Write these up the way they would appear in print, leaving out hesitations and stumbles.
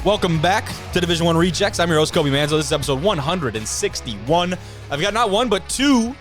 Welcome back to Division I Rejects. I'm your host, Kobe Manzo. This is episode 161. I've got not one, but two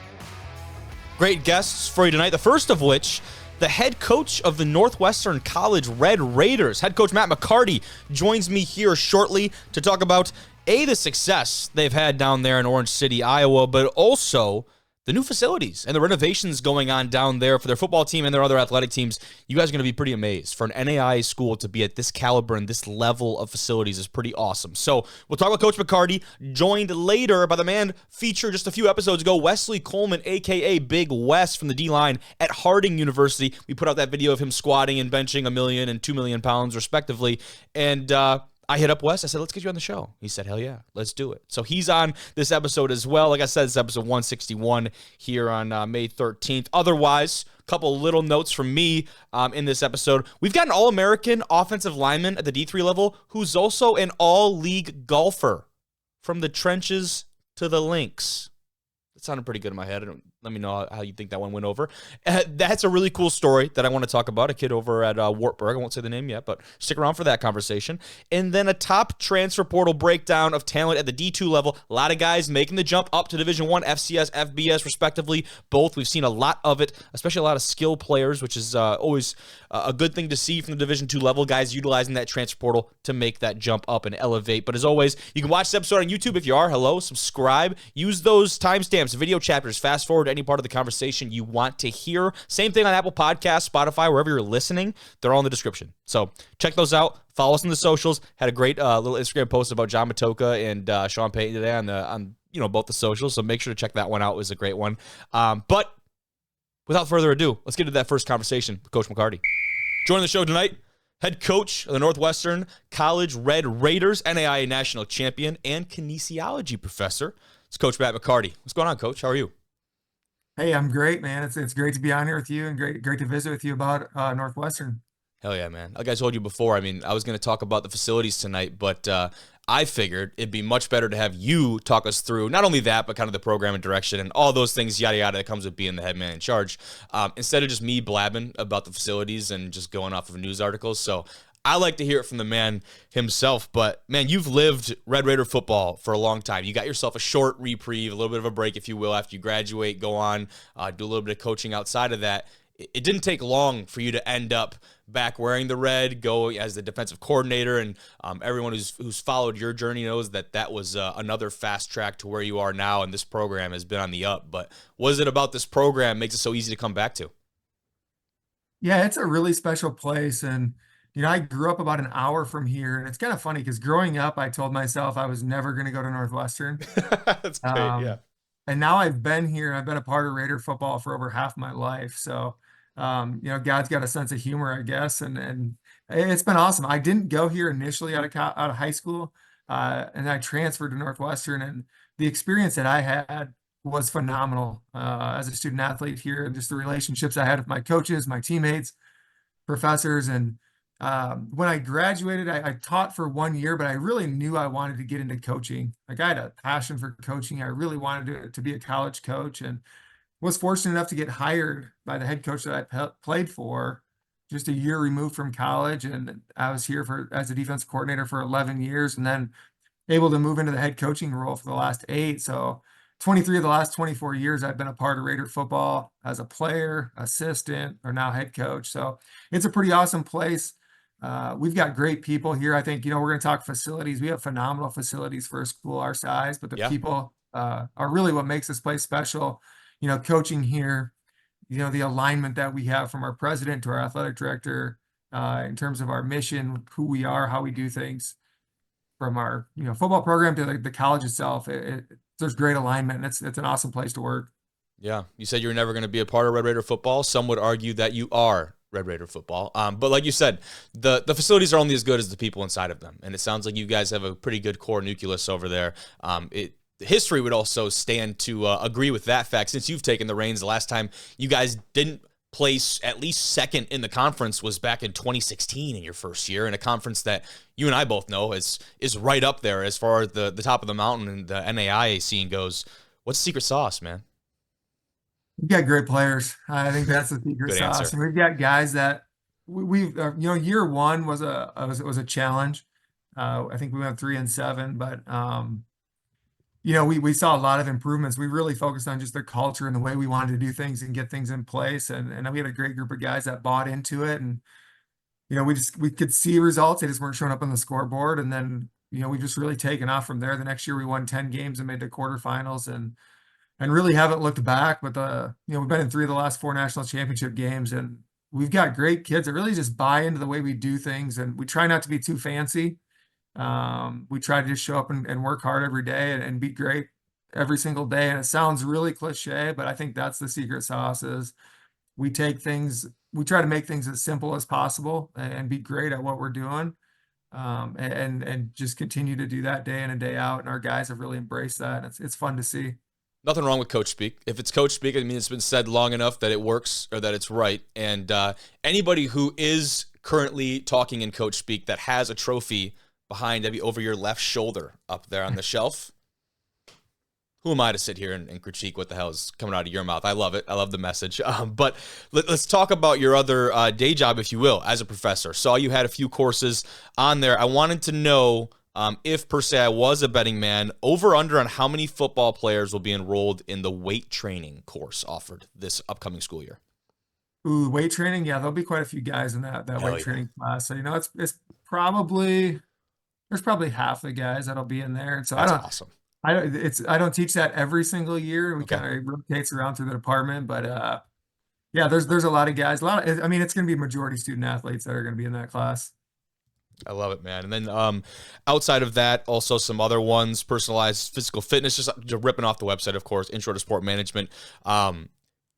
great guests for you tonight. The first of which, the head coach of the Northwestern College Red Raiders. Head coach Matt McCarty joins me here shortly to talk about, the success they've had down there in Orange City, Iowa, but also the new facilities and the renovations going on down there for their football team and their other athletic teams. You guys are going to be pretty amazed. For an NAIA school to be at this caliber and this level of facilities is pretty awesome. So we'll talk about Coach McCarty, joined later by the man featured just a few episodes ago, Wesley Coleman, a.k.a. Big Wes from the D-line at Harding University. We put out that video of him squatting and benching 1 million and 2 million pounds, respectively. And I hit up Wes. I said, let's get you on the show. He said, hell yeah, let's do it. So he's on this episode as well. Like I said, it's episode 161 here on May 13th. Otherwise, a couple little notes from me in this episode. We've got an All-American offensive lineman at the D3 level who's also an all-league golfer from the trenches to the links. That sounded pretty good in my head. Let me know how you think that one went over. That's a really cool story that I want to talk about. A kid over at Wartburg. I won't say the name yet, but stick around for that conversation. And then a top transfer portal breakdown of talent at the D2 level. A lot of guys making the jump up to Division I, FCS, FBS, respectively. Both. We've seen a lot of it, especially a lot of skill players, which is always a good thing to see from the Division II level. Guys utilizing that transfer portal to make that jump up and elevate. But as always, you can watch this episode on YouTube if you are. Hello, subscribe. Use those timestamps, video chapters. Fast forward to any part of the conversation you want to hear. Same thing on Apple Podcasts, Spotify, wherever you're listening. They're all in the description. So check those out. Follow us on the socials. Had a great little Instagram post about John Matoka and Sean Payton today on both the socials. So make sure to check that one out. It was a great one. But without further ado, let's get to that first conversation with Coach McCarty. Joining the show tonight, head coach of the Northwestern College Red Raiders, NAIA national champion, and kinesiology professor. It's Coach Matt McCarty. What's going on, Coach? How are you? Hey, I'm great, man. It's great to be on here with you and great to visit with you about Northwestern. Hell yeah, man. Like I told you before, I mean, I was going to talk about the facilities tonight, but I figured it'd be much better to have you talk us through not only that, but kind of the program and direction and all those things, yada, yada, that comes with being the head man in charge, instead of just me blabbing about the facilities and just going off of news articles. So I like to hear it from the man himself, but man, you've lived Red Raider football for a long time. You got yourself a short reprieve, a little bit of a break, if you will, after you graduate, go on, do a little bit of coaching outside of that. It didn't take long for you to end up back wearing the red, go as the defensive coordinator, and everyone who's followed your journey knows that was another fast track to where you are now, and this program has been on the up. But what is it about this program makes it so easy to come back to? Yeah, it's a really special place. And, I grew up about an hour from here. And it's kind of funny because growing up, I told myself I was never going to go to Northwestern. That's great, yeah. And now I've been here. I've been a part of Raider football for over half my life. So, God's got a sense of humor, I guess. And it's been awesome. I didn't go here initially out of high school. And I transferred to Northwestern. And the experience that I had was phenomenal as a student athlete here, and just the relationships I had with my coaches, my teammates, professors. And when I graduated, I taught for 1 year, but I really knew I wanted to get into coaching. Like, I had a passion for coaching. I really wanted to be a college coach, and was fortunate enough to get hired by the head coach that I played for just a year removed from college. And I was here as a defense coordinator for 11 years, and then able to move into the head coaching role for the last 8. So 23 of the last 24 years, I've been a part of Raider football as a player, assistant, or now head coach. So it's a pretty awesome place. We've got great people here. I think, we're going to talk facilities. We have phenomenal facilities for a school our size, but the people are really what makes this place special. Coaching here, the alignment that we have from our president to our athletic director in terms of our mission, who we are, how we do things, from our, football program to the college itself. There's great alignment, and it's an awesome place to work. Yeah. You said you were never going to be a part of Red Raider football. Some would argue that you are Red Raider football. But like you said, the facilities are only as good as the people inside of them. And it sounds like you guys have a pretty good core nucleus over there. History would also stand to agree with that fact. Since you've taken the reins, the last time you guys didn't place at least second in the conference was back in 2016 in your first year, in a conference that you and I both know is right up there as far as the top of the mountain and the NAIA scene goes. What's the secret sauce, man? We've got great players. I think that's the secret sauce. Answer. And we've got guys that we've year one was a challenge. I think we went 3-7, but we saw a lot of improvements. We really focused on just the culture and the way we wanted to do things and get things in place. And we had a great group of guys that bought into it. And, we could see results. They just weren't showing up on the scoreboard. And then, we've just really taken off from there. The next year we won 10 games and made the quarterfinals and really haven't looked back. But we've been in 3 of the last 4 national championship games, and we've got great kids that really just buy into the way we do things. And we try not to be too fancy. We try to just show up and work hard every day and be great every single day. And it sounds really cliche, but I think that's the secret sauce is we try to make things as simple as possible and be great at what we're doing. And just continue to do that day in and day out. And our guys have really embraced that. It's fun to see. Nothing wrong with coach speak. If it's coach speak, I mean, it's been said long enough that it works or that it's right. And anybody who is currently talking in coach speak that has a trophy behind maybe over your left shoulder up there on the shelf, who am I to sit here and critique what the hell is coming out of your mouth? I love it. I love the message. But let's talk about your other day job, if you will, as a professor. Saw you had a few courses on there. I wanted to know if, per se, I was a betting man, over under on how many football players will be enrolled in the weight training course offered this upcoming school year. Ooh, weight training. Yeah, there'll be quite a few guys in that weight training class. So, it's probably, there's probably half the guys that'll be in there. And so That's awesome. I don't teach that every single year. We kind of rotates around through the department, but yeah, there's a lot of guys. It's going to be majority student athletes that are going to be in that class. I love it, man. And then outside of that, also some other ones, personalized physical fitness, just ripping off the website, of course, Intro to Sport Management.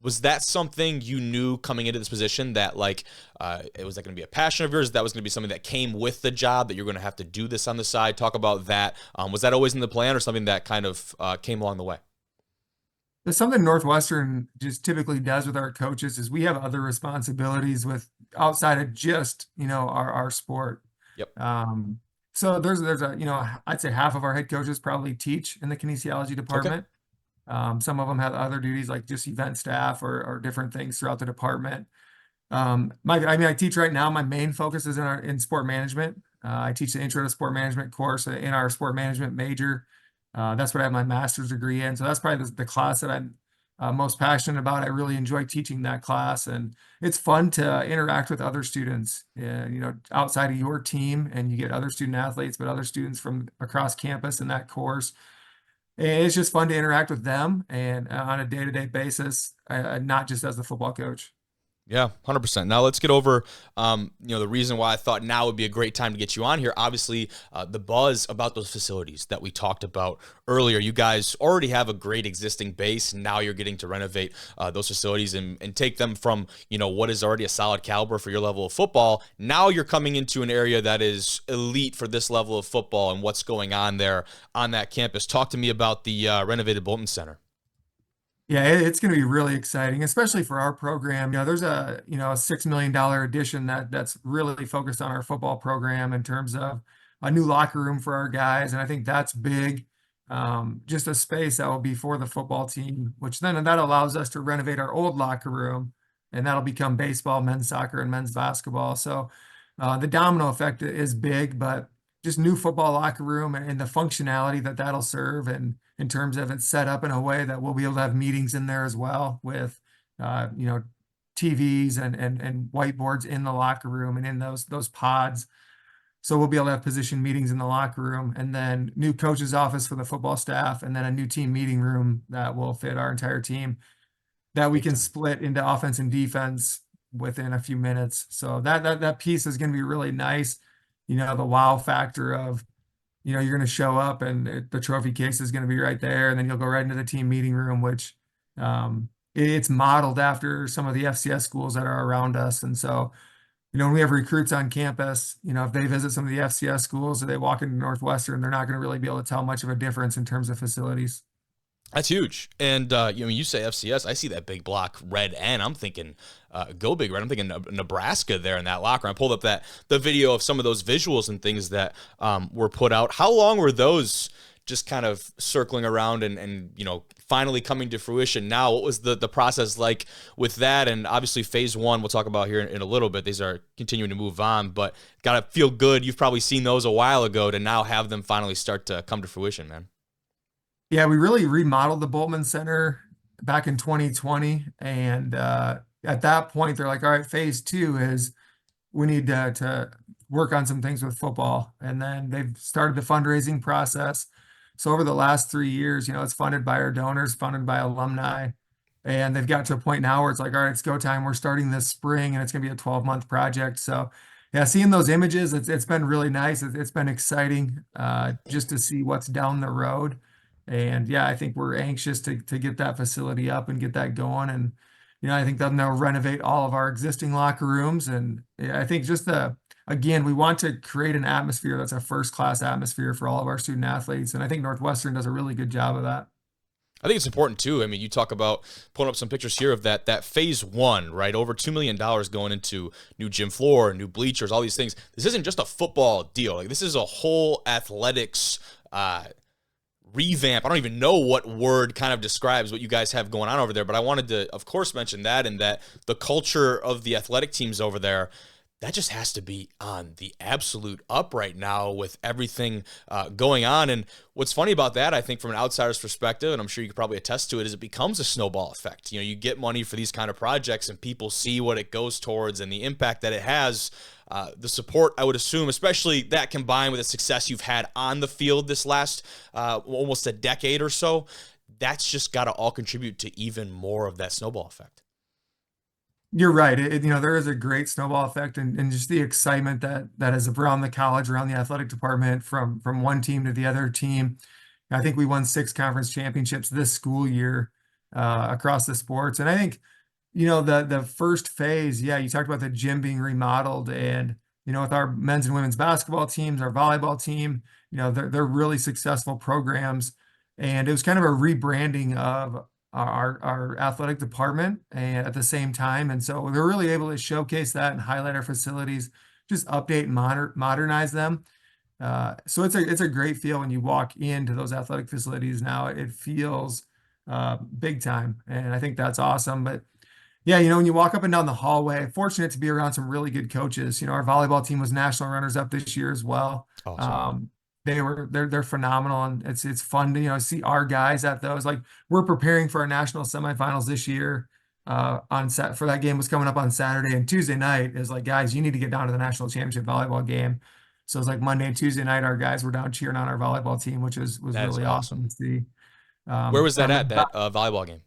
Was that something you knew coming into this position that it was going to be a passion of yours? That was going to be something that came with the job, that you're going to have to do this on the side? Talk about that. Was that always in the plan or something that kind of came along the way? There's something Northwestern just typically does with our coaches is we have other responsibilities with outside of just, our sport. Yep. So there's I'd say half of our head coaches probably teach in the kinesiology department. Some of them have other duties like just event staff or different things throughout the department. I teach right now. My main focus is in sport management. I teach the Intro to Sport Management course in our sport management major. That's what I have my master's degree in. So that's probably the class that I'm most passionate about. I really enjoy teaching that class, and it's fun to interact with other students, outside of your team, and you get other student athletes, but other students from across campus in that course. And it's just fun to interact with them and on a day-to-day basis, not just as the football coach. Yeah, 100%. Now let's get over, the reason why I thought now would be a great time to get you on here. Obviously, the buzz about those facilities that we talked about earlier. You guys already have a great existing base. Now you're getting to renovate those facilities and take them from, what is already a solid caliber for your level of football. Now you're coming into an area that is elite for this level of football and what's going on there on that campus. Talk to me about the renovated Bolton Center. Yeah, it's going to be really exciting, especially for our program. There's a $6 million addition that's really focused on our football program in terms of a new locker room for our guys, and I think that's big. Just a space that will be for the football team, which then that allows us to renovate our old locker room, and that'll become baseball, men's soccer, and men's basketball. So the domino effect is big, but just new football locker room and the functionality that'll serve, and in terms of it's set up in a way that we'll be able to have meetings in there as well with, TVs and whiteboards in the locker room and in those pods. So we'll be able to have position meetings in the locker room, and then new coach's office for the football staff, and then a new team meeting room that will fit our entire team that we can split into offense and defense within a few minutes. So that piece is going to be really nice. The wow factor of, you're going to show up and the trophy case is going to be right there. And then you'll go right into the team meeting room, which it's modeled after some of the FCS schools that are around us. And so, when we have recruits on campus, if they visit some of the FCS schools or they walk into Northwestern, they're not going to really be able to tell much of a difference in terms of facilities. That's huge. And, you say FCS, I see that big block red N. I'm thinking go big red. I'm thinking Nebraska there in that locker. I pulled up the video of some of those visuals and things that were put out. How long were those just kind of circling around and finally coming to fruition now. What was the process like with that? And obviously phase one, we'll talk about here in a little bit. These are continuing to move on, but got to feel good. You've probably seen those a while ago to now have them finally start to come to fruition, man. Yeah, we really remodeled the Boltman Center back in 2020. And at that point, they're like, all right, phase two is we need to work on some things with football. And then they've started the fundraising process. So over the last 3 years, it's funded by our donors, funded by alumni. And they've got to a point now where it's like, all right, it's go time. We're starting this spring and it's going to be a 12-month project. So yeah, seeing those images, it's been really nice. It's been exciting just to see what's down the road. And yeah, I think we're anxious to get that facility up and get that going. And I think they'll now renovate all of our existing locker rooms. And yeah, I think again, we want to create an atmosphere that's a first-class atmosphere for all of our student athletes. And I think Northwestern does a really good job of that. I think it's important too. I mean, you talk about pulling up some pictures here of that phase one, right? Over $2 million going into new gym floor, new bleachers, all these things. This isn't just a football deal. Like, this is a whole athletics revamp. I don't even know what word kind of describes what you guys have going on over there, but I wanted to, of course, mention that, and that the culture of the athletic teams over there, that just has to be on the absolute up right now with everything going on. And what's funny about that, I think from an outsider's perspective, and I'm sure you could probably attest to it, is it becomes a snowball effect. You get money for these kind of projects and people see what it goes towards and the impact that it has. The support, I would assume, especially that combined with the success you've had on the field this last almost a decade or so, that's just got to all contribute to even more of that snowball effect. You're right. There is a great snowball effect and just the excitement that is around the college, around the athletic department, from one team to the other team. I think we won 6 conference championships this school year across the sports. And I think, the first phase, yeah, you talked about the gym being remodeled, and, with our men's and women's basketball teams, our volleyball team, they're really successful programs. And it was kind of a rebranding of our athletic department and at the same time. And so we're really able to showcase that and highlight our facilities, just update and modernize them. So it's a great feel when you walk into those athletic facilities now. It feels big time. And I think that's awesome. But yeah, when you walk up and down the hallway, fortunate to be around some really good coaches. Our volleyball team was national runners up this year as well. Awesome. They're phenomenal, and it's fun to see our guys at those. Like, we're preparing for our national semifinals this year. For that game was coming up on Saturday, and Tuesday night is like, guys, you need to get down to the national championship volleyball game. So it's like Monday and Tuesday night, our guys were down cheering on our volleyball team, which was really awesome to see. Where was that at that volleyball game?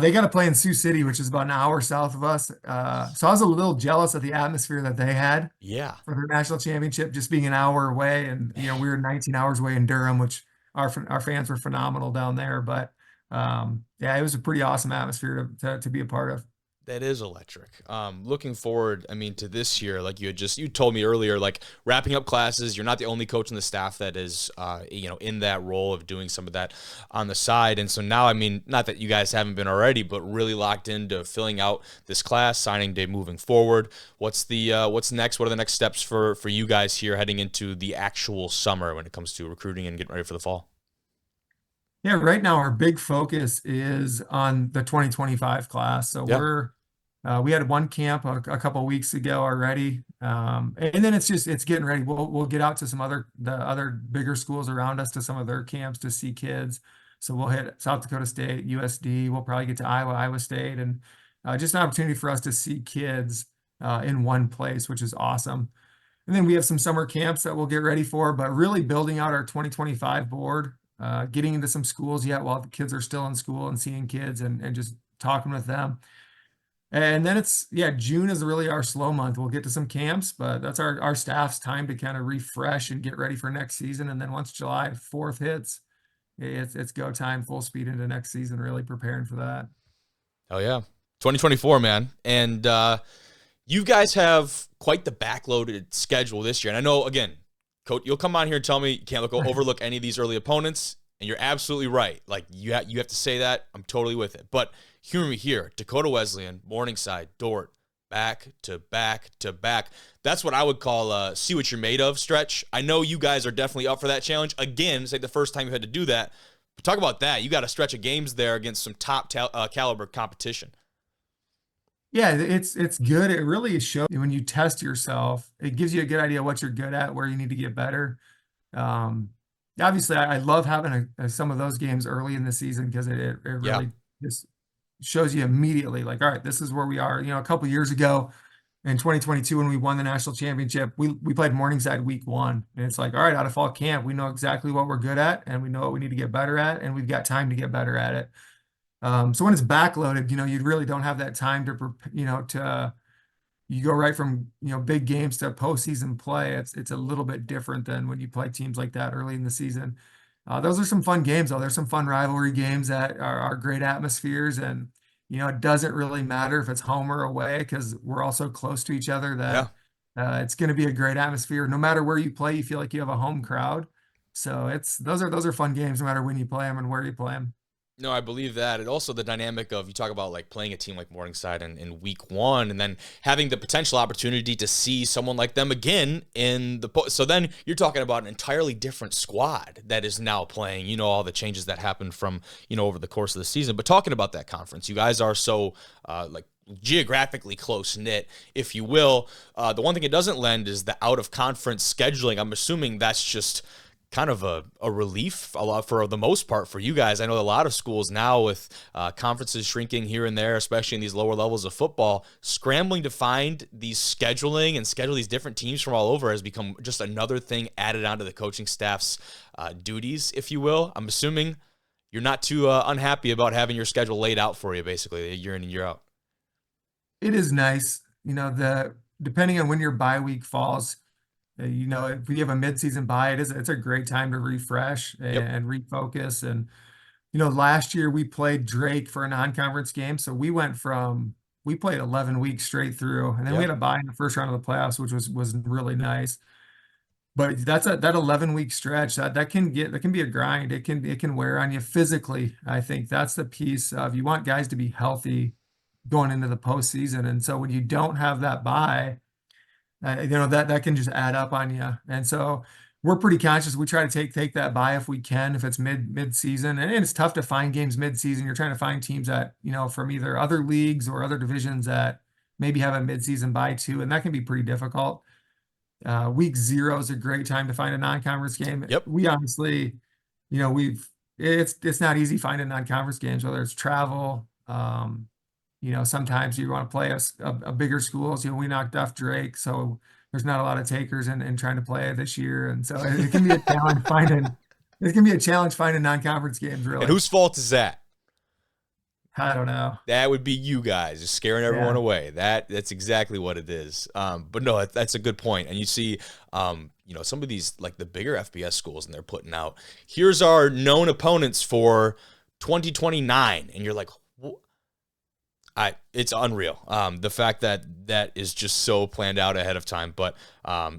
They got to play in Sioux City, which is about an hour south of us. So I was a little jealous of the atmosphere that they had for their national championship, just being an hour away. And, we were 19 hours away in Durham, which our fans were phenomenal down there. But yeah, it was a pretty awesome atmosphere to be a part of. That is electric. Looking forward, to this year, like you told me earlier, like wrapping up classes, you're not the only coach on the staff that is, in that role of doing some of that on the side. And so now, not that you guys haven't been already, but really locked into filling out this class, signing day moving forward. What's next? What are the next steps for you guys here heading into the actual summer when it comes to recruiting and getting ready for the fall? Yeah, right now our big focus is on the 2025 class. So we had one camp a couple of weeks ago already, and then it's getting ready. We'll get out to the other bigger schools around us to some of their camps to see kids. So we'll hit South Dakota State, USD. We'll probably get to Iowa State, and just an opportunity for us to see kids in one place, which is awesome. And then we have some summer camps that we'll get ready for, but really building out our 2025 board, getting into some schools yet while the kids are still in school and seeing kids and just talking with them. And then June is really our slow month. We'll get to some camps, but that's our staff's time to kind of refresh and get ready for next season. And then once July 4th hits, it's go time, full speed into next season, really preparing for that. Oh yeah. 2024, man. And you guys have quite the backloaded schedule this year. And I know, again, Coach, you'll come on here and tell me you can't overlook any of these early opponents, and you're absolutely right. Like, you have to say that. I'm totally with it. But humor me here. Dakota Wesleyan, Morningside, Dordt, back to back to back. That's what I would call a see what you're made of stretch. I know you guys are definitely up for that challenge. Again, it's like the first time you had to do that. But talk about that. You got a stretch of games there against some top caliber competition. Yeah, it's good. It really shows when you test yourself. It gives you a good idea what you're good at, where you need to get better. Um, Obviously, I love having some of those games early in the season because it Yeah. really just shows you immediately, like, all right, this is where we are. A couple years ago in 2022 when we won the national championship, we played Morningside week 1, and it's like, all right, out of fall camp, we know exactly what we're good at, and we know what we need to get better at, and we've got time to get better at it. So when it's backloaded, you really don't have that time to you go right from big games to postseason play. It's a little bit different than when you play teams like that early in the season. Those are some fun games, though. There's some fun rivalry games that are great atmospheres, and it doesn't really matter if it's home or away because we're all so close to each other Yeah. that it's going to be a great atmosphere. No matter where you play, you feel like you have a home crowd. So those are fun games, no matter when you play them and where you play them. No, I believe that. And also the dynamic of, you talk about like playing a team like Morningside in week 1 and then having the potential opportunity to see someone like them again in the so then you're talking about an entirely different squad that is now playing, all the changes that happened from, over the course of the season. But talking about that conference, you guys are so like geographically close knit, if you will. The one thing it doesn't lend is the out of conference scheduling. I'm assuming that's just kind of a relief a lot for the most part for you guys. I know a lot of schools now with conferences shrinking here and there, especially in these lower levels of football, scrambling to find these scheduling and schedule these different teams from all over has become just another thing added onto the coaching staff's duties, if you will. I'm assuming you're not too unhappy about having your schedule laid out for you, basically, year in and year out. It is nice, depending on when your bye week falls. If we have a midseason bye, it's a great time to refresh Yep. and refocus. And last year we played Drake for a non-conference game, so we played 11 weeks straight through, and then we Yeah. had a bye in the first round of the playoffs, which was really nice. But that 11-week stretch that can be a grind. It can wear on you physically. I think that's the piece of, you want guys to be healthy going into the postseason, and so when you don't have that bye, that can just add up on you. And so we're pretty conscious. We try to take that bye if we can, if it's mid season, and it's tough to find games mid season. You're trying to find teams that from either other leagues or other divisions that maybe have a mid season bye too, and that can be pretty difficult. Week 0 is a great time to find a non-conference game. Yep. We honestly, it's not easy finding non-conference games, whether it's travel. Sometimes you want to play a bigger schools. We knocked off Drake, so there's not a lot of takers in trying to play it this year, and so it can be a challenge finding non-conference games. And Really, whose fault is that? I don't know. That would be you guys just scaring everyone away. That's exactly what it is. But no, that's a good point. And you see, some of these, like the bigger FBS schools, and they're putting out, here's our known opponents for 2029, and you're like, it's unreal. The fact that is just so planned out ahead of time. But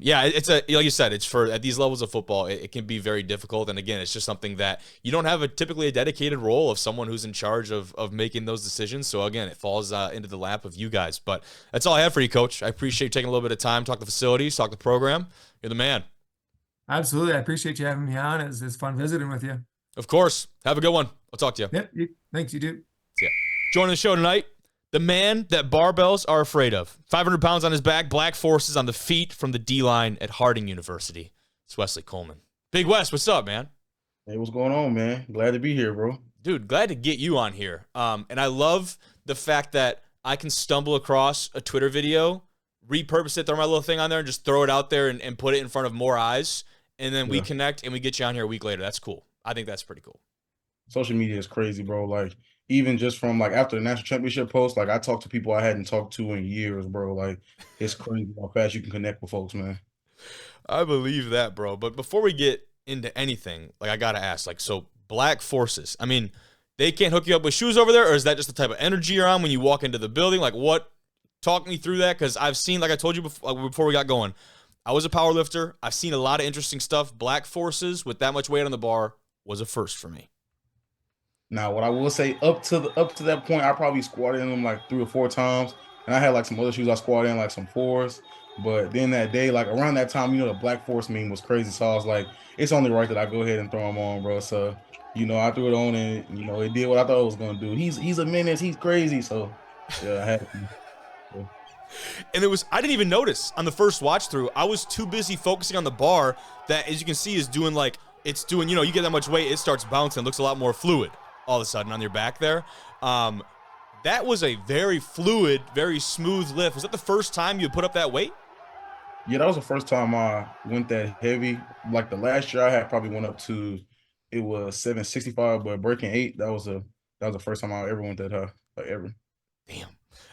yeah, it's like you said, it's at these levels of football, it can be very difficult. And again, it's just something that you don't have typically a dedicated role of someone who's in charge of making those decisions. So again, it falls into the lap of you guys. But that's all I have for you, Coach. I appreciate you taking a little bit of time, talk the facilities, talk the program. You're the man. Absolutely, I appreciate you having me on. It's fun visiting with you. Of course. Have a good one. I'll talk to you. Yep. Thanks, you do. Yeah. Joining the show tonight, the man that barbells are afraid of. 500 pounds on his back, black forces on the feet from the D-line at Harding University. It's Wesley Coleman. Big West, what's up, man? Hey, what's going on, man? Glad to be here, bro. Dude, glad to get you on here. And I love the fact that I can stumble across a Twitter video, repurpose it, throw my little thing on there, and just throw it out there and put it in front of more eyes. And then we connect and we get you on here a week later. That's cool. I think that's pretty cool. Social media is crazy, bro. Like, even just from like after the national championship post, like I talked to people I hadn't talked to in years, bro. Like, it's crazy how fast you can connect with folks, man. I believe that, bro. But before we get into anything, like I gotta ask, like, so black forces, I mean, they can't hook you up with shoes over there, or is that just the type of energy you're on when you walk into the building? Like, what? Talk me through that, because I've seen, like I told you before we got going, I was a power lifter. I've seen a lot of interesting stuff. Black forces with that much weight on the bar was a first for me. Now, what I will say, up to that point, I probably squatted in them like 3 or 4 times. and I had like some other shoes I squad in, like some fours. But then that day, like around that time, the Black Force meme was crazy. So I was like, it's only right that I go ahead and throw them on, bro. So, I threw it on and it did what I thought it was gonna do. He's a menace, he's crazy. So yeah, I had to. Yeah. And I didn't even notice on the first watch through. I was too busy focusing on the bar that, as you can see, is doing it's doing, you get that much weight, it starts bouncing, looks a lot more fluid all of a sudden on your back there. That was a very fluid, very smooth lift. Was that the first time you put up that weight? Yeah, that was the first time I went that heavy. Like the last year I had probably went up to, it was 765, but breaking 8, that was the first time I ever went that high, like ever. Damn.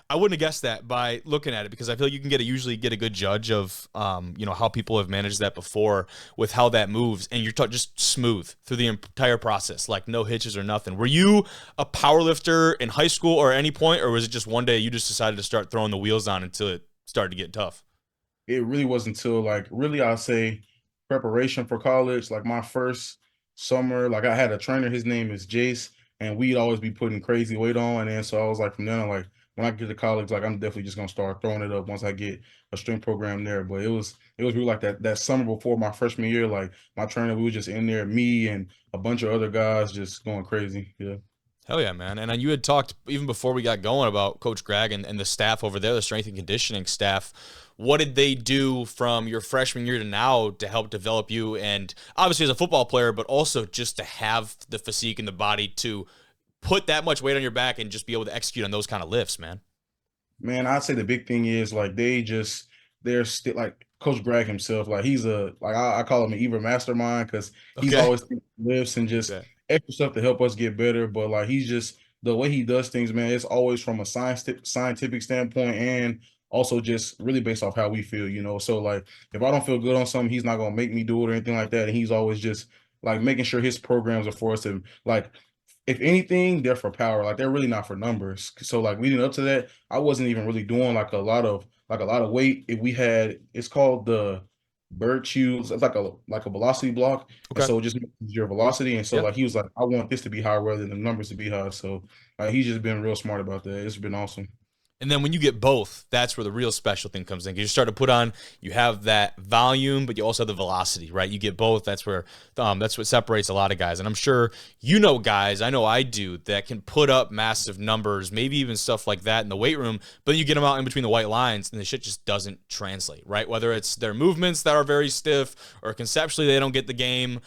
I wouldn't have guessed that by looking at it, because I feel like you can usually get a good judge of, how people have managed that before with how that moves, and you're just smooth through the entire process, like no hitches or nothing. Were you a power lifter in high school or at any point, or was it just one day you just decided to start throwing the wheels on until it started to get tough? It really wasn't until like really I'll say preparation for college, like my first summer, like I had a trainer, his name is Jace, and we'd always be putting crazy weight on. And then so I was like from then on, like when I get to college, like I'm definitely just gonna start throwing it up once I get a strength program there. But it was really like that summer before my freshman year, like my trainer, we was just in there, me and a bunch of other guys just going crazy. Yeah. Hell yeah, man. And you had talked even before we got going about Coach Greg and the staff over there, the strength and conditioning staff. What did they do from your freshman year to now to help develop you? And obviously as a football player, but also just to have the physique and the body to put that much weight on your back and just be able to execute on those kind of lifts, man. Man, I'd say the big thing is like they're still like Coach Greg himself. Like he's I call him an evil mastermind because he's Okay. always thinking lifts and just Yeah. extra stuff to help us get better. But like he's just the way he does things, man. It's always from a scientific standpoint and also just really based off how we feel. So like if I don't feel good on something, he's not gonna make me do it or anything like that. And he's always just like making sure his programs are for us to like if anything, they're for power. Like they're really not for numbers. So like leading up to that, I wasn't even really doing like a lot of weight. If we had, it's called the bird shoes. It's like a velocity block, and Okay. so it just makes your velocity. And so Yeah. like he was like, I want this to be high rather than the numbers to be high. So he's just been real smart about that. It's been awesome. And then when you get both, that's where the real special thing comes in. 'Cause you start to put on, you have that volume, but you also have the velocity, right? You get both. That's what separates a lot of guys. And I'm sure guys, I know I do, that can put up massive numbers, maybe even stuff like that in the weight room, but you get them out in between the white lines and the shit just doesn't translate, right? Whether it's their movements that are very stiff or conceptually they don't get the game.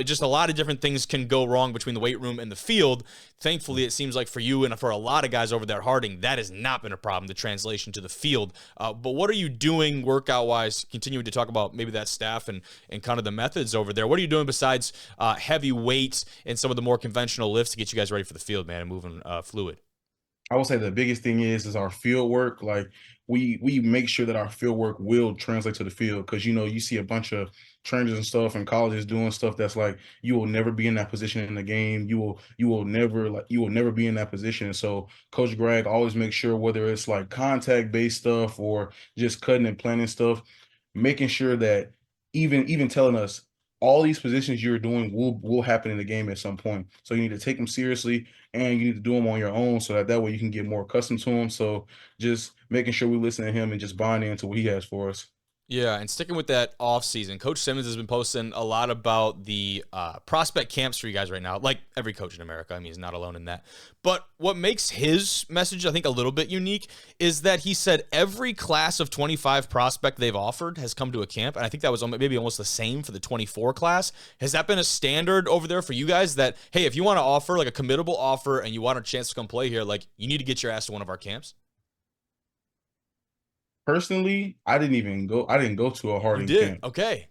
Just a lot of different things can go wrong between the weight room and the field. Thankfully, it seems like for you and for a lot of guys over there at Harding, that has not been a problem, the translation to the field. But what are you doing workout-wise, continuing to talk about maybe that staff and kind of the methods over there? What are you doing besides heavy weights and some of the more conventional lifts to get you guys ready for the field, man, and moving fluid? I would say the biggest thing is our field work. Like we make sure that our field work will translate to the field because you see a bunch of trainers and stuff in colleges doing stuff that's like you will never be in that position in the game. You will never be in that position. And so Coach Greg always makes sure whether it's like contact based stuff or just cutting and planning stuff, making sure that even telling us all these positions you're doing will happen in the game at some point. So you need to take them seriously and you need to do them on your own so that way you can get more accustomed to them. So just making sure we listen to him and just buying into what he has for us. Yeah, and sticking with that offseason, Coach Simmons has been posting a lot about the prospect camps for you guys right now, like every coach in America. I mean, he's not alone in that. But what makes his message, I think, a little bit unique is that he said every class of 25 prospect they've offered has come to a camp, and I think that was maybe almost the same for the 24 class. Has that been a standard over there for you guys that, hey, if you want to offer like a committable offer and you want a chance to come play here, like you need to get your ass to one of our camps? Personally, I didn't go to a You Harding did? camp. Okay.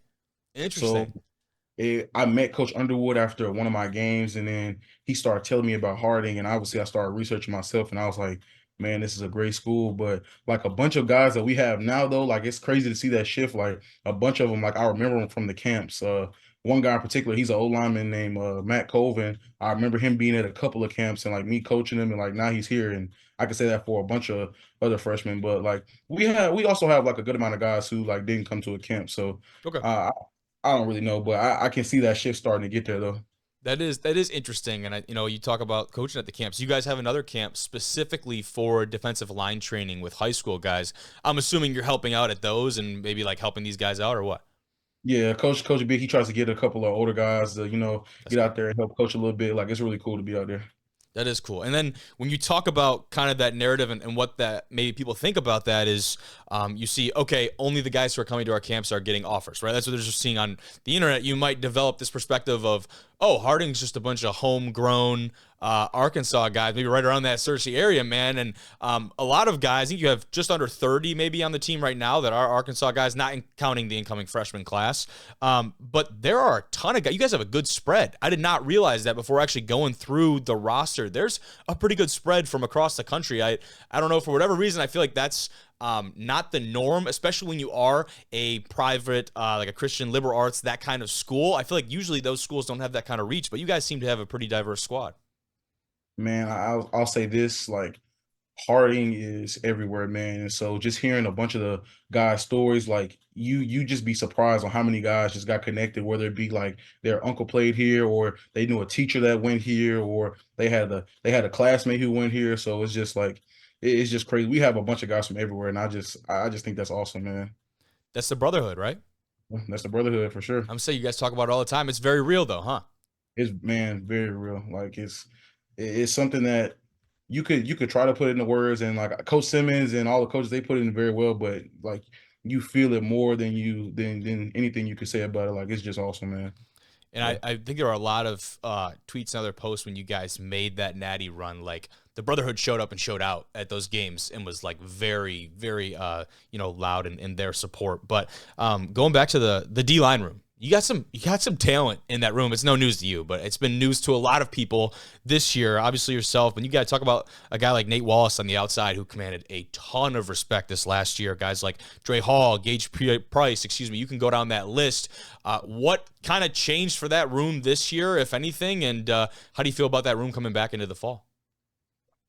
So Interesting. I met Coach Underwood after one of my games, and then he started telling me about Harding, and obviously I started researching myself, and I was like, man, this is a great school. But like a bunch of guys that we have now, though, like it's crazy to see that shift. Like a bunch of them, like I remember them from the camps. One guy in particular, he's an old lineman named Matt Colvin. I remember him being at a couple of camps and like me coaching him, and like now he's here, and I can say that for a bunch of other freshmen. But like we also have like a good amount of guys who like didn't come to a camp. So Okay. uh, I don't really know, but I can see that shift starting to get there though. That is interesting, and you talk about coaching at the camps. You guys have another camp specifically for defensive line training with high school guys. I'm assuming you're helping out at those and maybe like helping these guys out or what? Yeah, Coach Big, he tries to get a couple of older guys to, That's get cool. out there and help coach a little bit. Like it's really cool to be out there. That is cool. And then when you talk about kind of that narrative and what that maybe people think about that is, you see, okay, only the guys who are coming to our camps are getting offers, right? That's what they're just seeing on the internet. You might develop this perspective of, oh, Harding's just a bunch of homegrown Arkansas guys, maybe right around that Searcy area, man. And a lot of guys, I think you have just under 30 maybe on the team right now that are Arkansas guys, not counting the incoming freshman class. But there are a ton of guys. You guys have a good spread. I did not realize that before actually going through the roster. There's a pretty good spread from across the country. I don't know, for whatever reason, I feel like that's not the norm, especially when you are a private, like a Christian liberal arts, that kind of school. I feel like usually those schools don't have that kind of reach, but you guys seem to have a pretty diverse squad. Man, I'll say this, like Harding is everywhere, man. And so just hearing a bunch of the guys' stories, like you just be surprised on how many guys just got connected, whether it be like their uncle played here or they knew a teacher that went here or they had a classmate who went here. So it's just like it's just crazy. We have a bunch of guys from everywhere, and I just think that's awesome, man. That's the brotherhood, right? That's the brotherhood for sure. I'm saying you guys talk about it all the time. It's very real though, huh? It's man, very real. Like it's something that you could try to put into words, and like Coach Simmons and all the coaches, they put it in very well, but like you feel it more than anything you could say about it. Like it's just awesome, man. And Yeah. I think there are a lot of tweets and other posts when you guys made that natty run. Like the Brotherhood showed up and showed out at those games and was like very, very, loud in their support. But going back to the D line room, you got some talent in that room. It's no news to you, but it's been news to a lot of people this year. Obviously yourself, but you got to talk about a guy like Nate Wallace on the outside who commanded a ton of respect this last year. Guys like Dre Hall, Gage Price, excuse me. You can go down that list. What kind of changed for that room this year, if anything, and how do you feel about that room coming back into the fall?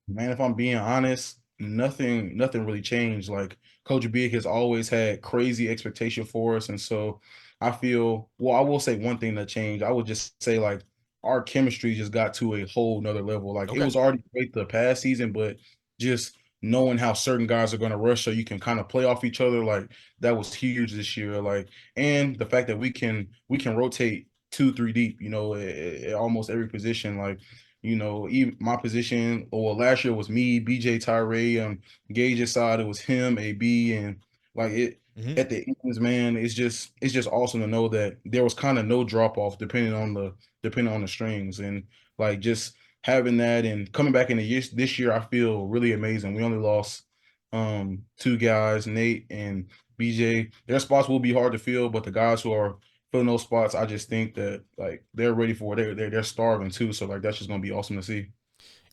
Man, if I'm being honest, nothing really changed. Like Coach Big has always had crazy expectation for us, and so I feel. Well, I will say one thing that changed. I would just say like our chemistry just got to a whole nother level. Like it Okay. was already great the past season, but just knowing how certain guys are going to rush, so you can kind of play off each other, like that was huge this year. Like, and the fact that we can rotate 2, 3 deep, at almost every position, like. Even my position, or last year was me, BJ Tyree, Gage's side, it was him, AB, and like it Hmm. at the ends, man, it's just awesome to know that there was kind of no drop off depending on the strings. And like just having that and coming back in this year, I feel really amazing. We only lost two guys, Nate and BJ. Their spots will be hard to fill, but the guys who are filling those spots, I just think that like they're ready for it. They're starving too. So like that's just gonna be awesome to see.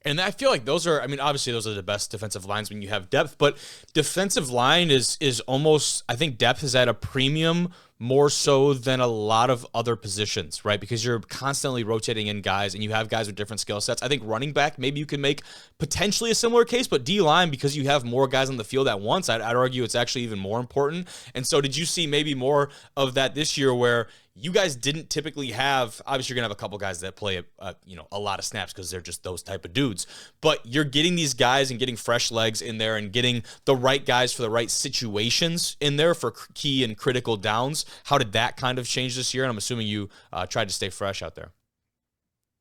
And I feel like those are, I mean, obviously those are the best defensive lines when you have depth, but defensive line is almost, I think depth is at a premium more so than a lot of other positions, right? Because you're constantly rotating in guys and you have guys with different skill sets. I think running back, maybe you can make potentially a similar case, but D line, because you have more guys on the field at once, I'd argue it's actually even more important. And so did you see maybe more of that this year where you guys didn't typically have, obviously you're gonna have a couple guys that play a lot of snaps because they're just those type of dudes, but you're getting these guys and getting fresh legs in there and getting the right guys for the right situations in there for key and critical downs. How did that kind of change this year? And I'm assuming you tried to stay fresh out there.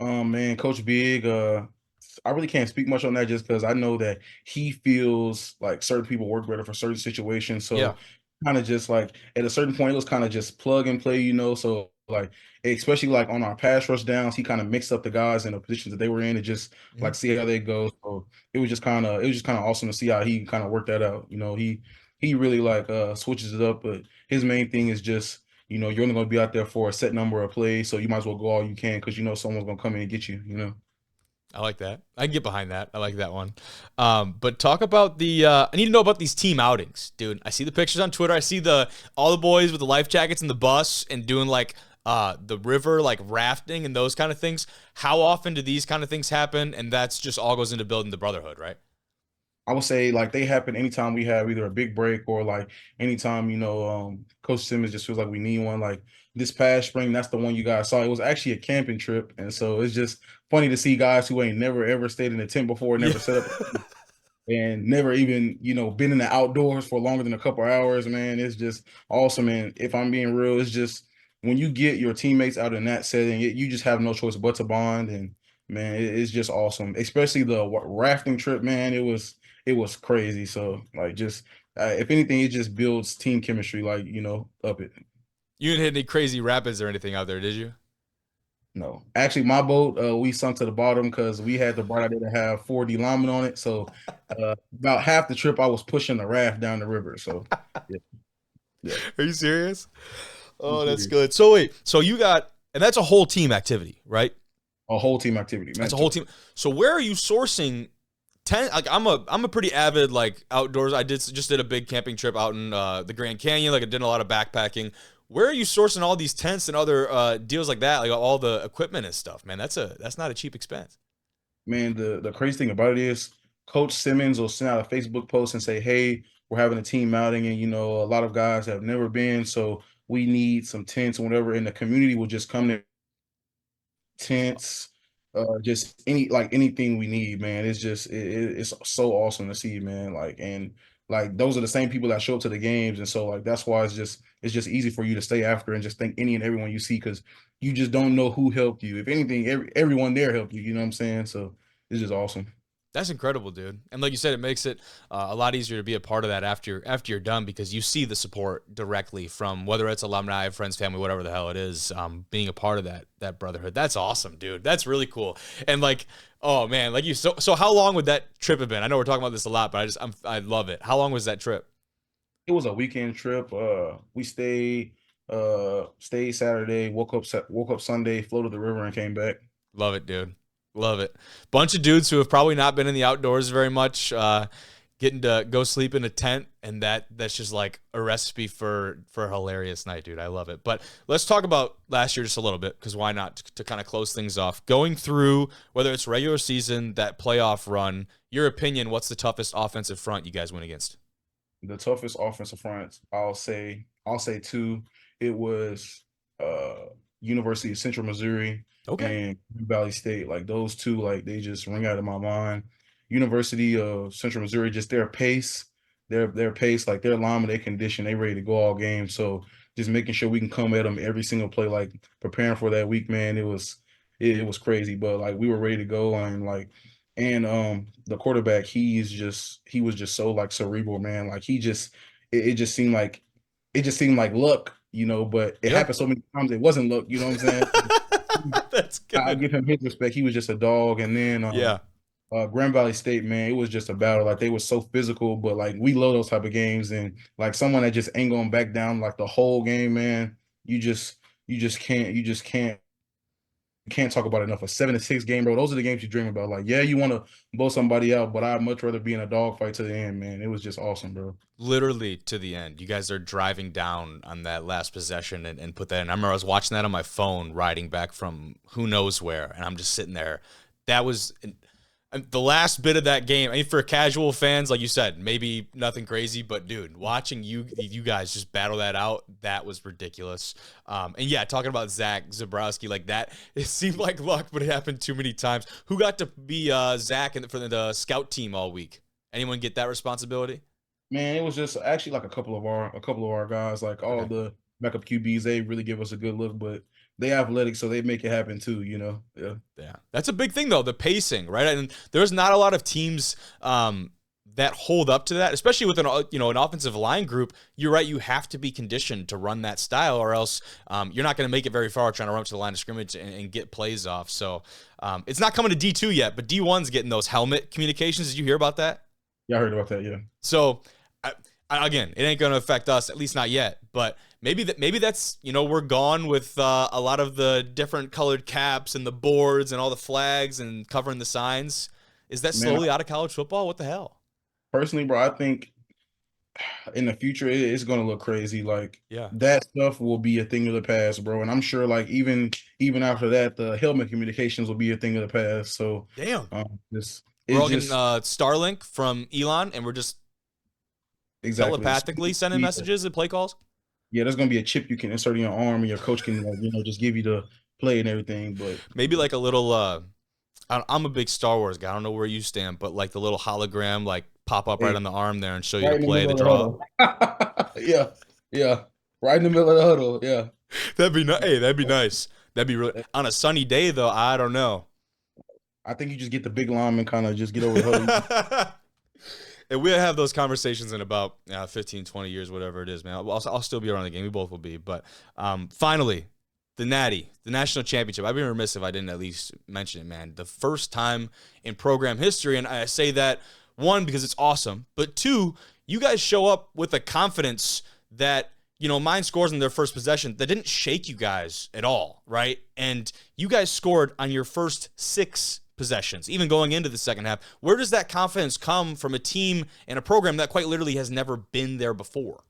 Man, Coach Big, I really can't speak much on that just because I know that he feels like certain people work better for certain situations. Yeah. So kind of just like at a certain point, it was kind of just plug and play. So like especially like on our pass rush downs, he kind of mixed up the guys in the positions that they were in and just Mhm. like see how they go. So it was just kind of awesome to see how he kind of worked that out. He really like switches it up, but his main thing is just you're only going to be out there for a set number of plays, so you might as well go all you can because someone's going to come in and get you. I like that. I can get behind that. I like that one. But talk about I need to know about these team outings, dude. I see the pictures on Twitter. I see all the boys with the life jackets in the bus and doing like the river, like rafting and those kind of things. How often do these kind of things happen? And that's just all goes into building the brotherhood, right? I would say like they happen anytime we have either a big break or like anytime, Coach Simmons just feels like we need one. Like this past spring, that's the one you guys saw. It was actually a camping trip. And so it's just funny to see guys who ain't never ever stayed in a tent before, Yeah. never set up and never even, been in the outdoors for longer than a couple hours, man. It's just awesome. And if I'm being real, it's just when you get your teammates out in that setting, you just have no choice but to bond. And man, it's just awesome. Especially the rafting trip, man. It was crazy. So like, just if anything, it just builds team chemistry, like up it. You didn't hit any crazy rapids or anything out there, did you? No, actually, my boat we sunk to the bottom because we had the bright idea to have 4D linemen on it. So about half the trip, I was pushing the raft down the river. So yeah, yeah. Are you serious? I'm Oh, that's serious. good. So wait, so you got, and that's a whole team activity, right? A whole team activity, man. That's a whole team. So where are you sourcing tent? Like I'm a pretty avid like outdoors. I just did a big camping trip out in the Grand Canyon. Like I did a lot of backpacking. Where are you sourcing all these tents and other deals like that? Like all the equipment and stuff, man. That's not a cheap expense. Man, the crazy thing about it is Coach Simmons will send out a Facebook post and say, "Hey, we're having a team outing, and a lot of guys have never been, so we need some tents and whatever." And the community will just come there, tents, just anything we need, man. It's just it's so awesome to see, man. Like and like those are the same people that show up to the games, and so like that's why it's just easy for you to stay after and just thank any and everyone you see because you just don't know who helped you. If anything, everyone there helped you. You know what I'm saying? So it's just awesome. That's incredible, dude. And like you said, it makes it a lot easier to be a part of that after you're done because you see the support directly from whether it's alumni, friends, family, whatever the hell it is. Being a part of that brotherhood, that's awesome, dude. That's really cool. And like, oh man, like so how long would that trip have been? I know we're talking about this a lot, but I love it. How long was that trip? It was a weekend trip. We stayed Saturday, woke up Sunday, floated the river, and came back. Love it, dude. Love it. Bunch of dudes who have probably not been in the outdoors very much, getting to go sleep in a tent, and that's just like a recipe for a hilarious night, dude. I love it. But let's talk about last year just a little bit, because why not, to kind of close things off. Going through, whether it's regular season, that playoff run, your opinion, what's the toughest offensive front you guys went against? The toughest offensive fronts, I'll say two. It was University of Central Missouri Okay. and Valley State. Like those two, like they just ring out of my mind. University of Central Missouri, just their pace, like their linemen, their condition, they ready to go all game. So just making sure we can come at them every single play, like preparing for that week, man. It was crazy, but like we were ready to go and like the quarterback, he was just so like cerebral, man. Like it just seemed like luck, but it Yeah. happened so many times it wasn't luck, you know what I'm saying? That's I good. give him his respect. He was just a dog. And then Yeah. Grand Valley State, man, it was just a battle. Like they were so physical, but like we love those type of games. And like someone that just ain't going back down like the whole game, man. You just can't talk about it enough. A 7-6 game, bro. Those are the games you dream about. Like, yeah, you want to blow somebody out, but I'd much rather be in a dogfight to the end, man. It was just awesome, bro. Literally to the end. You guys are driving down on that last possession and put that in. I remember I was watching that on my phone riding back from who knows where, and I'm just sitting there. That was the last bit of that game. I mean, for casual fans, like you said, maybe nothing crazy, but dude, watching you guys just battle that out, that was ridiculous. And yeah, talking about Zach Zabrowski like that, it seemed like luck, but it happened too many times. Who got to be Zach for the scout team all week? Anyone get that responsibility? Man, it was just actually like a couple of our guys, like all Okay. the backup QBs, they really give us a good look, but they athletic, so they make it happen too. Yeah. Yeah, that's a big thing though, the pacing, right? And there's not a lot of teams that hold up to that, especially with an offensive line group. You're right; you have to be conditioned to run that style, or else you're not going to make it very far trying to run up to the line of scrimmage and get plays off. So it's not coming to D2 yet, but D1's getting those helmet communications. Did you hear about that? Yeah, I heard about that, yeah. So again, it ain't going to affect us, at least not yet. But maybe that's we're gone with a lot of the different colored caps and the boards and all the flags and covering the signs. Is that Man, slowly out of college football? What the hell? personally, bro, I think in the future it's gonna look crazy. Like Yeah. that stuff will be a thing of the past, bro. And I'm sure like even after that, the helmet communications will be a thing of the past. So Damn. just We're It's all getting just Starlink from Elon, and we're just exactly. telepathically sending messages and play calls. Yeah, there's gonna be a chip you can insert in your arm, and your coach can, like, just give you the play and everything. But Maybe like a little. I'm a big Star Wars guy. I don't know where you stand, but like the little hologram, like pop up right hey, on the arm there and show you right the in the play, middle the of the draw. huddle. Yeah, yeah, right in the middle of the huddle. Yeah. That'd be Hey, that'd be nice. That'd be really on a sunny day though. I don't know. I think you just get the big lineman, kind of just get over the huddle. And we'll have those conversations in about 15, 20 years, whatever it is, man. I'll still be around the game. We both will be. But finally, the Natty, the national championship. I'd be remiss if I didn't at least mention it, man. The first time in program history. And I say that, one, because it's awesome. But two, you guys show up with a confidence that, mine scores in their first possession that didn't shake you guys at all, right? And you guys scored on your first 6 possessions, even going into the second half. Where does that confidence come from a team and a program that quite literally has never been there before?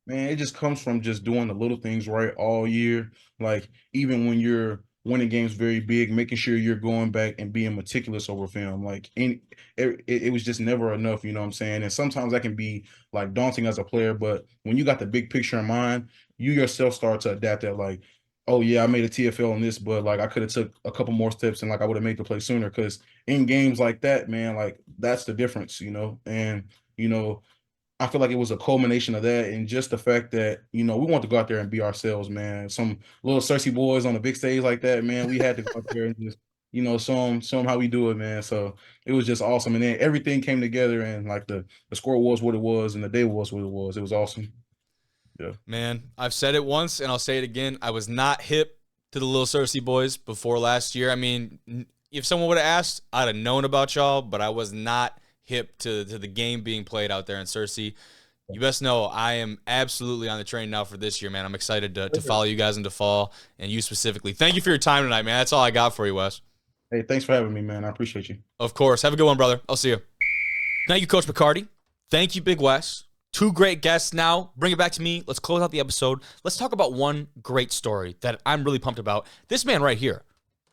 Man, it just comes from just doing the little things right all year. Like, even when you're winning games very big, making sure you're going back and being meticulous over film. Like, it was just never enough, you know what I'm saying? And sometimes that can be like daunting as a player, but when you got the big picture in mind, you yourself start to adapt that, like, oh yeah, I made a TFL on this, but like I could have took a couple more steps and like I would have made the play sooner. Because in games like that, man, like that's the difference, And you know, I feel like it was a culmination of that, and just the fact that, we want to go out there and be ourselves, man. Some little Cersei boys on a big stage like that, man, we had to go out there and just, show them how we do it, man. So it was just awesome. And then everything came together, and like the score was what it was and the day was what it was. It was awesome. Yeah. Man, I've said it once and I'll say it again. I was not hip to the little Cersei boys before last year. I mean, if someone would have asked, I'd have known about y'all, but I was not hip to the game being played out there in Cersei. You best know I am absolutely on the train now for this year, man. I'm excited to follow you guys into fall, and you specifically. Thank you for your time tonight, man. That's all I got for you, Wes. Hey, thanks for having me, man. I appreciate you. Of course. Have a good one, brother. I'll see you. Thank you, Coach McCarty. Thank you, Big Wes. 2 great guests now. Bring it back to me. Let's close out the episode. Let's talk about one great story that I'm really pumped about. This man right here,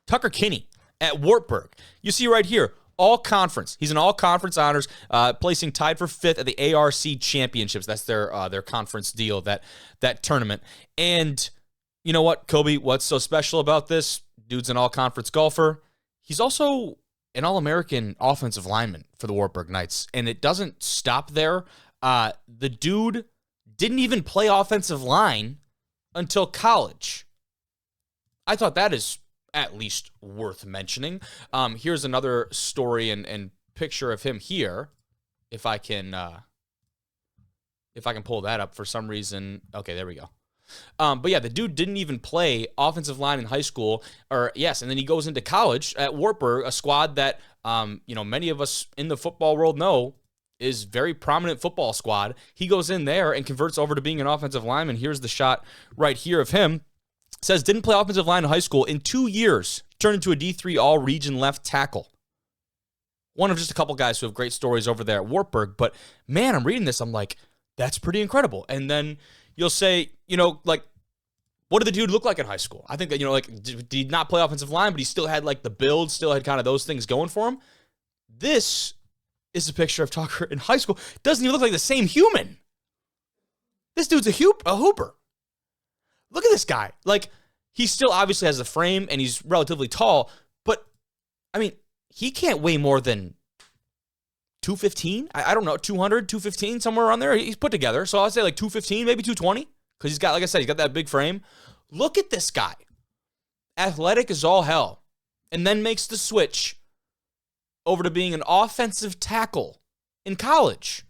Tucker Kinney at Wartburg. You see right here, all conference. He's in all conference honors, placing tied for 5th at the ARC Championships. That's their conference deal, that tournament. And you know what, Kobe, what's so special about this? Dude's an all conference golfer. He's also an All-American offensive lineman for the Wartburg Knights. And it doesn't stop there. The dude didn't even play offensive line until college. I thought that is at least worth mentioning. Here's another story and picture of him here. If I can pull that up for some reason. Okay, there we go. But yeah, the dude didn't even play offensive line in high school, and then he goes into college at Wartburg, a squad that, many of us in the football world know is very prominent football squad. He goes in there and converts over to being an offensive lineman. Here's the shot right here of him. It says, didn't play offensive line in high school. In 2 years, turned into a D3 all-region left tackle. One of just a couple guys who have great stories over there at Wartburg. But, man, I'm reading this. I'm like, that's pretty incredible. And then you'll say, what did the dude look like in high school? I think that, did he not play offensive line, but he still had, the build, still had kind of those things going for him? This is a picture of Tucker in high school. Doesn't even look like the same human. This dude's a hooper. Look at this guy. He still obviously has the frame, and he's relatively tall, but, he can't weigh more than 215? I don't know, 200, 215, somewhere around there. He's put together, so I'd say 215, maybe 220, because he's got, like I said, he's got that big frame. Look at this guy. Athletic as all hell, and then makes the switch over to being an offensive tackle in college.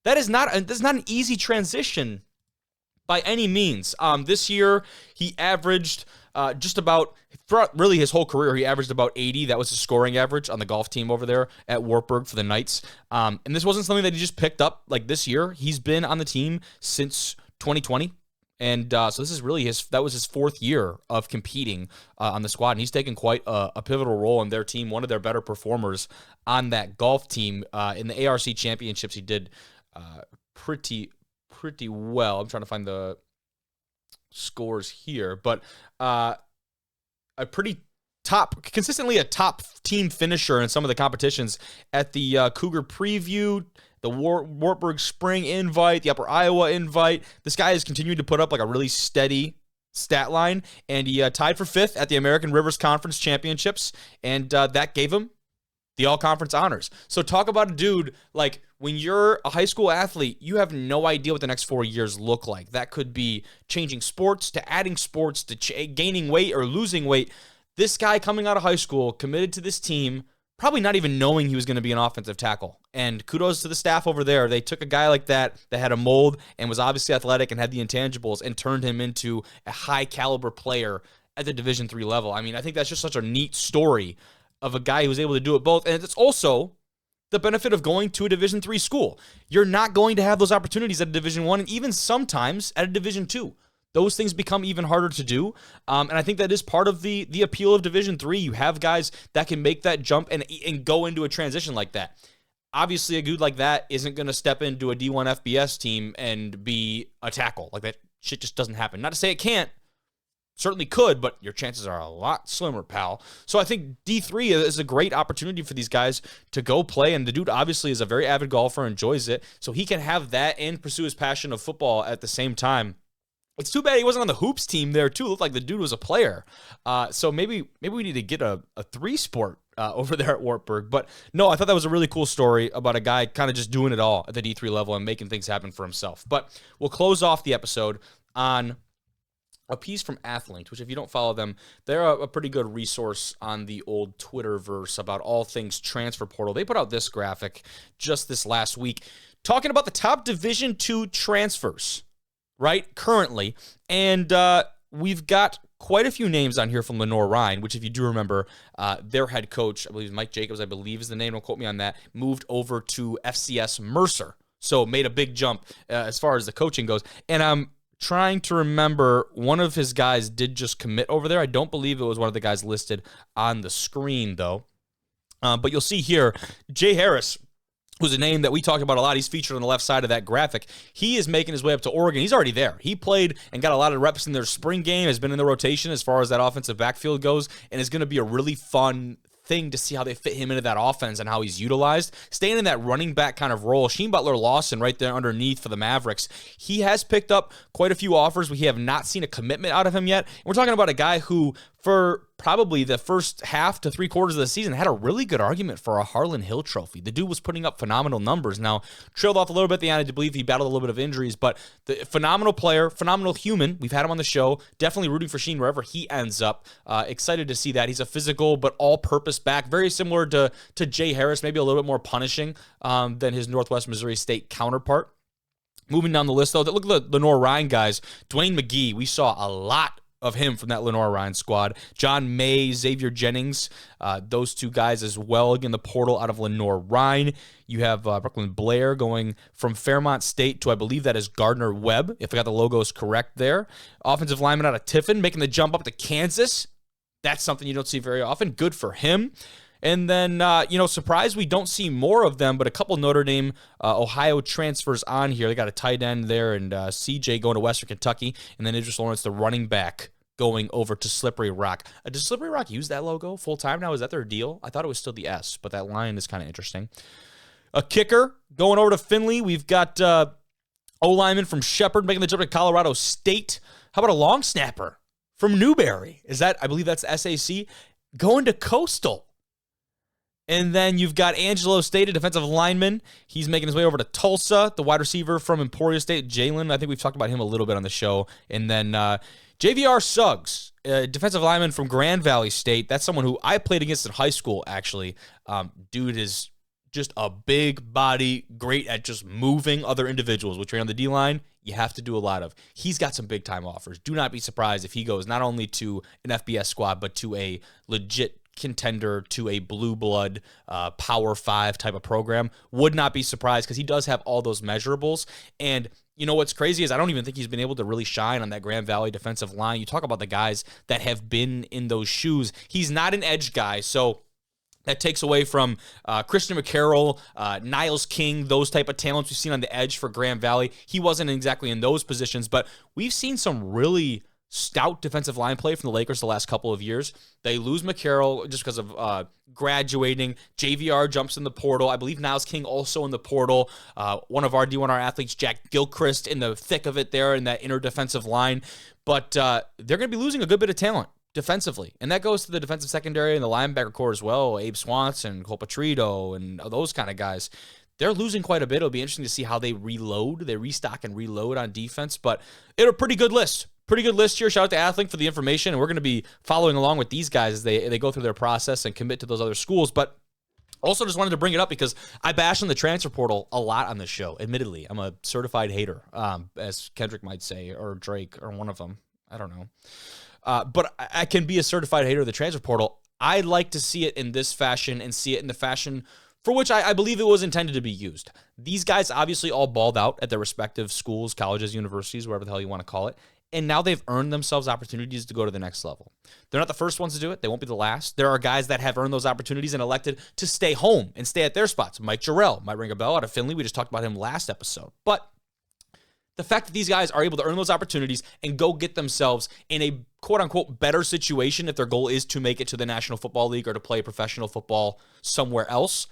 That's not an easy transition by any means. This year, he averaged just about, throughout really his whole career, he averaged about 80. That was his scoring average on the golf team over there at Wartburg for the Knights. And this wasn't something that he just picked up this year. He's been on the team since 2020. And so this is really that was his 4th year of competing on the squad. And he's taken quite a pivotal role in their team, one of their better performers on that golf team. In the ARC championships, he did pretty well. I'm trying to find the scores here. But a pretty consistently a top team finisher in some of the competitions at the Cougar Preview, the Wartburg Spring Invite, the Upper Iowa Invite. This guy has continued to put up like a really steady stat line, and he tied for 5th at the American Rivers Conference Championships, and that gave him the all-conference honors. So talk about a dude, like, when you're a high school athlete, you have no idea what the next 4 years look like. That could be changing sports to adding sports to gaining weight or losing weight. This guy coming out of high school, committed to this team, probably not even knowing he was going to be an offensive tackle. And kudos to the staff over there. They took a guy like that had a mold and was obviously athletic and had the intangibles and turned him into a high-caliber player at the Division III level. I mean, I think that's just such a neat story of a guy who was able to do it both. And it's also the benefit of going to a Division III school. You're not going to have those opportunities at a Division I and even sometimes at a Division II. Those things become even harder to do. And I think that is part of the appeal of Division III. You have guys that can make that jump and go into a transition like that. Obviously, a dude like that isn't going to step into a D1 FBS team and be a tackle. Like, that shit just doesn't happen. Not to say it can't. Certainly could, but your chances are a lot slimmer, pal. So I think D3 is a great opportunity for these guys to go play, and the dude obviously is a very avid golfer, enjoys it, so he can have that and pursue his passion of football at the same time. It's too bad he wasn't on the hoops team there, too. It looked like the dude was a player. So maybe we need to get a 3-sport over there at Wartburg. But no, I thought that was a really cool story about a guy kind of just doing it all at the D3 level and making things happen for himself. But we'll close off the episode on a piece from Athlink, which if you don't follow them, they're a pretty good resource on the old Twitterverse about all things transfer portal. They put out this graphic just this last week talking about the top Division II transfers, right, currently. And we've got quite a few names on here from Lenoir-Rhyne, which if you do remember, their head coach, I believe Mike Jacobs, I believe is the name, don't quote me on that, moved over to FCS Mercer. So made a big jump as far as the coaching goes. And I'm trying to remember, one of his guys did just commit over there. I don't believe it was one of the guys listed on the screen, though. But you'll see here, Jay Harris, who's a name that we talked about a lot. He's featured on the left side of that graphic. He is making his way up to Oregon. He's already there. He played and got a lot of reps in their spring game, has been in the rotation as far as that offensive backfield goes, and is going to be a really fun thing to see how they fit him into that offense and how he's utilized. Staying in that running back kind of role, Sheen Butler-Lawson right there underneath for the Mavericks. He has picked up quite a few offers. We have not seen a commitment out of him yet. We're talking about a guy who, for probably the first half to 3/4 of the season, had a really good argument for a Harlan Hill trophy. The dude was putting up phenomenal numbers. Now, trailed off a little bit at the end. I believe he battled a little bit of injuries, but the phenomenal player, phenomenal human. We've had him on the show. Definitely rooting for Sheen wherever he ends up. Excited to see that. He's a physical but all-purpose back. Very similar to Jay Harris, maybe a little bit more punishing than his Northwest Missouri State counterpart. Moving down the list, though, look at the Lenoir-Rhyne guys. Dwayne McGee, we saw a lot of him from that Lenoir-Rhyne squad. John May, Xavier Jennings, those two guys as well. Again, the portal out of Lenoir-Rhyne. You have Brooklyn Blair going from Fairmont State to, I believe that is Gardner Webb, if I got the logos correct there. Offensive lineman out of Tiffin, making the jump up to Kansas. That's something you don't see very often. Good for him. And then, surprised we don't see more of them, but a couple Notre Dame, Ohio transfers on here. They got a tight end there, and CJ going to Western Kentucky, and then Idris Lawrence, the running back, going over to Slippery Rock. Does Slippery Rock use that logo full-time now? Is that their deal? I thought it was still the S, but that line is kind of interesting. A kicker going over to Findlay. We've got O-lineman from Shepherd making the jump to Colorado State. How about a long snapper from Newberry? I believe that's SAC, going to Coastal. And then you've got Angelo State, a defensive lineman. He's making his way over to Tulsa. The wide receiver from Emporia State, Jalen. I think we've talked about him a little bit on the show. And then JVR Suggs, a defensive lineman from Grand Valley State. That's someone who I played against in high school, actually. Dude is just a big body, great at just moving other individuals, which are on the D-line, you have to do a lot of. He's got some big-time offers. Do not be surprised if he goes not only to an FBS squad, but to a legit contender, to a blue blood Power 5 type of program. Would not be surprised because he does have all those measurables. And you know what's crazy is I don't even think he's been able to really shine on that Grand Valley defensive line. You talk about the guys that have been in those shoes. He's not an edge guy, so that takes away from Christian McCarroll, Niles King, those type of talents we've seen on the edge for Grand Valley. He wasn't exactly in those positions, but we've seen some really stout defensive line play from the Lakers the last couple of years. They lose McCarroll just because of graduating. JVR jumps in the portal. I believe Niles King also in the portal. One of our D1R athletes, Jack Gilchrist, in the thick of it there in that inner defensive line. But they're going to be losing a good bit of talent defensively. And that goes to the defensive secondary and the linebacker core as well. Abe Swanson, Cole Petrito, and those kind of guys. They're losing quite a bit. It'll be interesting to see how they reload. They restock and reload on defense. But it's a pretty good list. Pretty good list here. Shout out to Athlink for the information. And we're going to be following along with these guys as they go through their process and commit to those other schools. But also just wanted to bring it up because I bash on the transfer portal a lot on this show. Admittedly, I'm a certified hater, as Kendrick might say, or Drake, or one of them. I don't know. But I can be a certified hater of the transfer portal. I like to see it in this fashion and see it in the fashion for which I believe it was intended to be used. These guys obviously all balled out at their respective schools, colleges, universities, whatever the hell you want to call it. And now they've earned themselves opportunities to go to the next level. They're not the first ones to do it. They won't be the last. There are guys that have earned those opportunities and elected to stay home and stay at their spots. Mike Jarrell might ring a bell out of Finley. We just talked about him last episode. But the fact that these guys are able to earn those opportunities and go get themselves in a quote-unquote better situation if their goal is to make it to the National Football League or to play professional football somewhere else,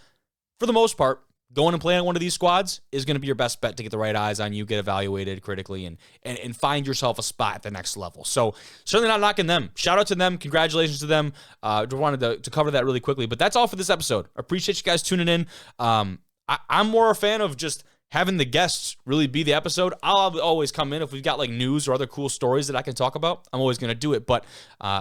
for the most part, going and playing on one of these squads is going to be your best bet to get the right eyes on you, get evaluated critically, and find yourself a spot at the next level. So certainly not knocking them. Shout out to them. Congratulations to them. Just wanted to cover that really quickly. But that's all for this episode. Appreciate you guys tuning in. I'm more a fan of just having the guests really be the episode. I'll always come in if we've got like news or other cool stories that I can talk about. I'm always going to do it. But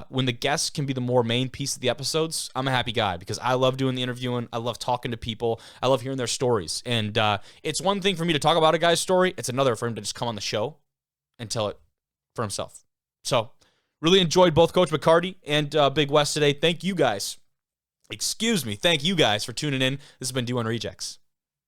when the guests can be the more main piece of the episodes, I'm a happy guy because I love doing the interviewing. I love talking to people. I love hearing their stories. And it's one thing for me to talk about a guy's story. It's another for him to just come on the show and tell it for himself. So really enjoyed both Coach McCarty and Big West today. Thank you guys. Thank you guys for tuning in. This has been D1 Rejects.